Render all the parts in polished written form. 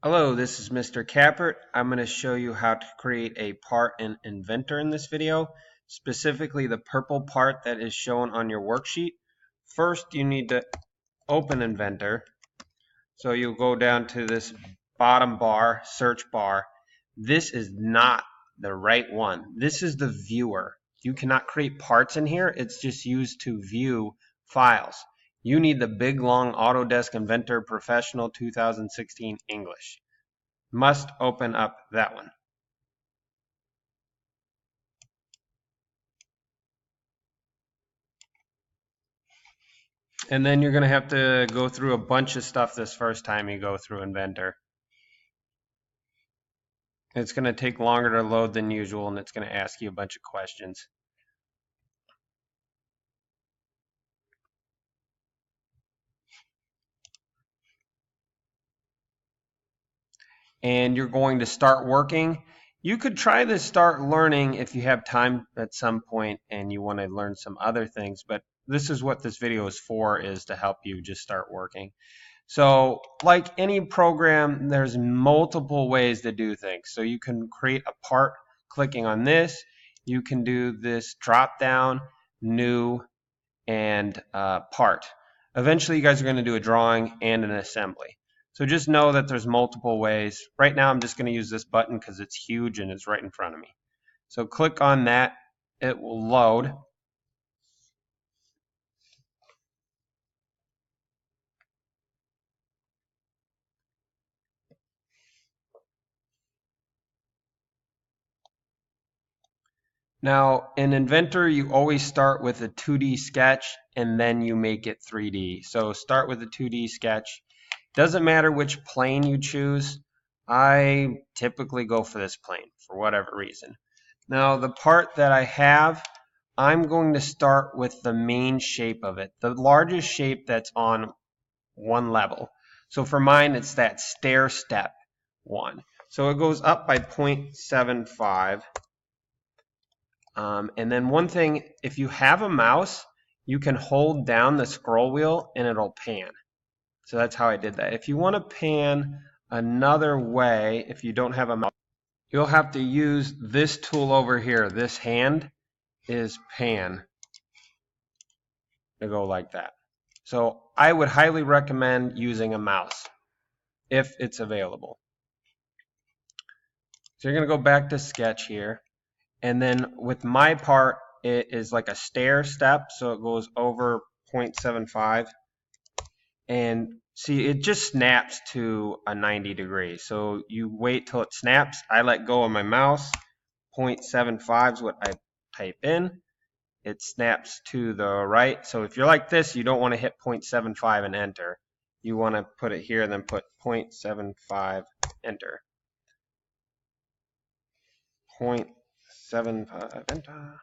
Hello, this is Mr. Capert. I'm going to show you how to create a part in Inventor in this video, specifically the purple part that is shown on your worksheet. First, you need to open Inventor. So you'll go down to this bottom bar, search bar. This is not the right one. This is the viewer. You cannot create parts in here. It's just used to view files. You need the big long Autodesk Inventor Professional 2016 English. Must open up that one. And then you're going to have to go through a bunch of stuff this first time you go through Inventor. It's going to take longer to load than usual, and it's going to ask you a bunch of questions. And you're going to start working. You could try to start learning if you have time at some point and you want to learn some other things, but this is what this video is for, is to help you just start working. So like any program, there's multiple ways to do things. So you can create a part clicking on this. You can do this drop down, new, and part. Eventually you guys are going to do a drawing and an assembly. So just know that there's multiple ways. Right now I'm just going to use this button because it's huge and it's right in front of me. So click on that. It will load. Now, in Inventor, you always start with a 2D sketch and then you make it 3D. So start with a 2D sketch. Doesn't matter which plane you choose. I typically go for this plane for whatever reason. Now, the part that I have, I'm going to start with the main shape of it, the largest shape that's on one level. So for mine, it's that stair step one. So it goes up by 0.75. And then one thing, if you have a mouse, you can hold down the scroll wheel and it'll pan. So that's how I did that. If you want to pan another way, if you don't have a mouse, you'll have to use this tool over here. This hand is pan to go like that. So I would highly recommend using a mouse if it's available. So you're going to go back to sketch here. And then with my part, it is like a stair step, so it goes over 0.75. And see, it just snaps to a 90 degrees. So you wait till it snaps. I let go of my mouse. 0.75 is what I type in. It snaps to the right. So if you're like this, you don't want to hit 0.75 and enter. You want to put it here and then put 0.75, enter. 0.75, enter.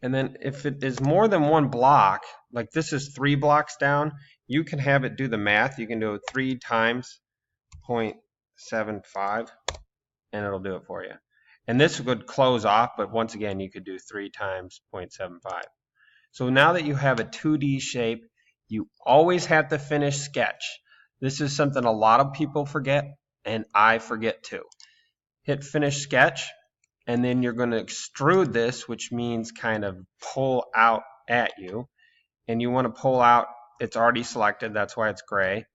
And then if it is more than one block, like this is 3 blocks down, you can have it do the math. You can do it 3 times 0.75 and it'll do it for you. And this would close off, but once again, you could do 3 times 0.75. So now that you have a 2D shape, you always have to finish sketch. This is something a lot of people forget, and I forget too. Hit finish sketch. And then you're going to extrude this, which means kind of pull out at you. And you want to pull out, it's already selected, that's why it's gray.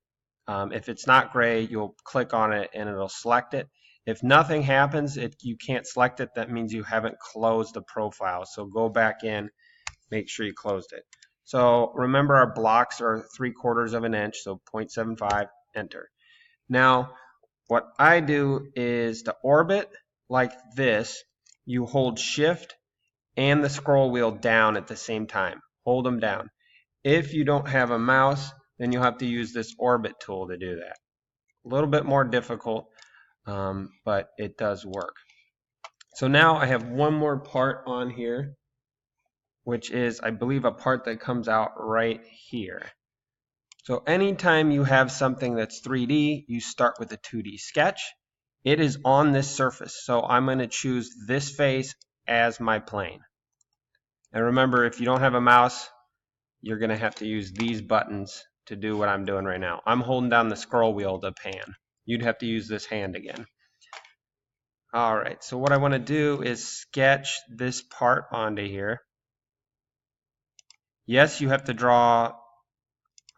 If it's not gray, you'll click on it and it'll select it. If nothing happens, you can't select it, that means you haven't closed the profile. So go back in, make sure you closed it. So remember our blocks are 3/4 of an inch, so 0.75, enter. Now, what I do is to orbit like this, you hold shift and the scroll wheel down at the same time. Hold them down. If you don't have a mouse, then you'll have to use this orbit tool to do that. A little bit more difficult, but it does work. So now I have one more part on here, which is, I believe, a part that comes out right here. So anytime you have something that's 3D, you start with a 2D sketch. It is on this surface, so I'm going to choose this face as my plane. And remember, if you don't have a mouse, you're going to have to use these buttons to do what I'm doing right now. I'm holding down the scroll wheel to pan. You'd have to use this hand again. All right, so what I want to do is sketch this part onto here. Yes, you have to draw,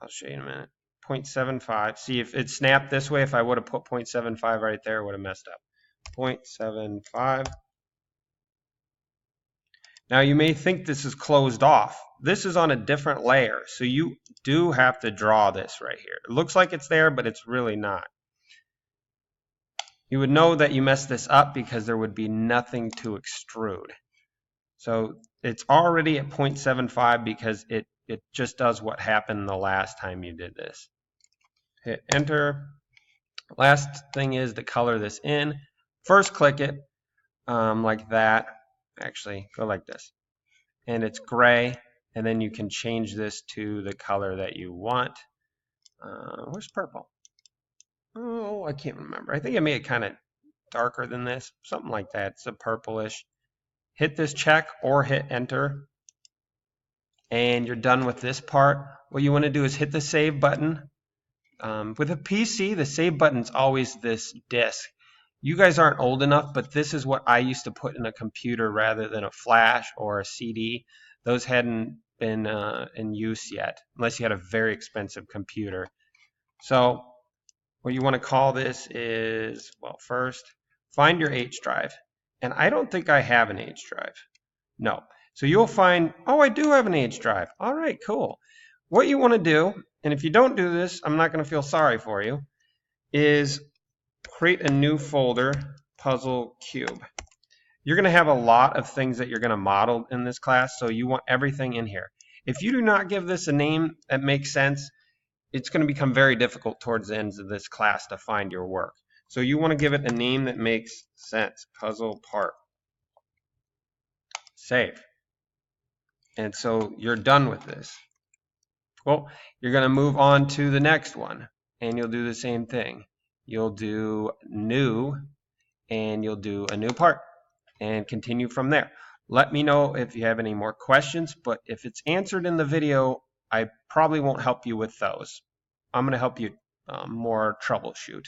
I'll show you in a minute, 0.75. See, if it snapped this way, if I would have put 0.75 right there, it would have messed up. 0.75. Now you may think this is closed off. This is on a different layer, so you do have to draw this right here. It looks like it's there, but it's really not. You would know that you messed this up because there would be nothing to extrude. So it's already at 0.75 because it just does what happened the last time you did this. Hit enter. Last thing is to color this in. First click it like that. Actually, go like this. And it's gray. And then you can change this to the color that you want. Where's purple? Oh, I can't remember. I think I made it kind of darker than this. Something like that. It's a purplish. Hit this check or hit enter. And you're done with this part. What you want to do is hit the save button. With a PC, the save button's always this disk. You guys aren't old enough, but this is what I used to put in a computer rather than a flash or a CD. Those hadn't been in use yet, unless you had a very expensive computer. So what you want to call this is, well, first, find your H drive. And I don't think I have an H drive. No. So you'll find, oh, I do have an H drive. All right, cool. What you want to do, and if you don't do this, I'm not going to feel sorry for you, is create a new folder, Puzzle Cube. You're going to have a lot of things that you're going to model in this class, so you want everything in here. If you do not give this a name that makes sense, it's going to become very difficult towards the ends of this class to find your work. So you want to give it a name that makes sense. Puzzle part. Save. And so you're done with this. Well, you're going to move on to the next one, and you'll do the same thing. You'll do new, and you'll do a new part, and continue from there. Let me know if you have any more questions, but if it's answered in the video, I probably won't help you with those. I'm going to help you more troubleshoot.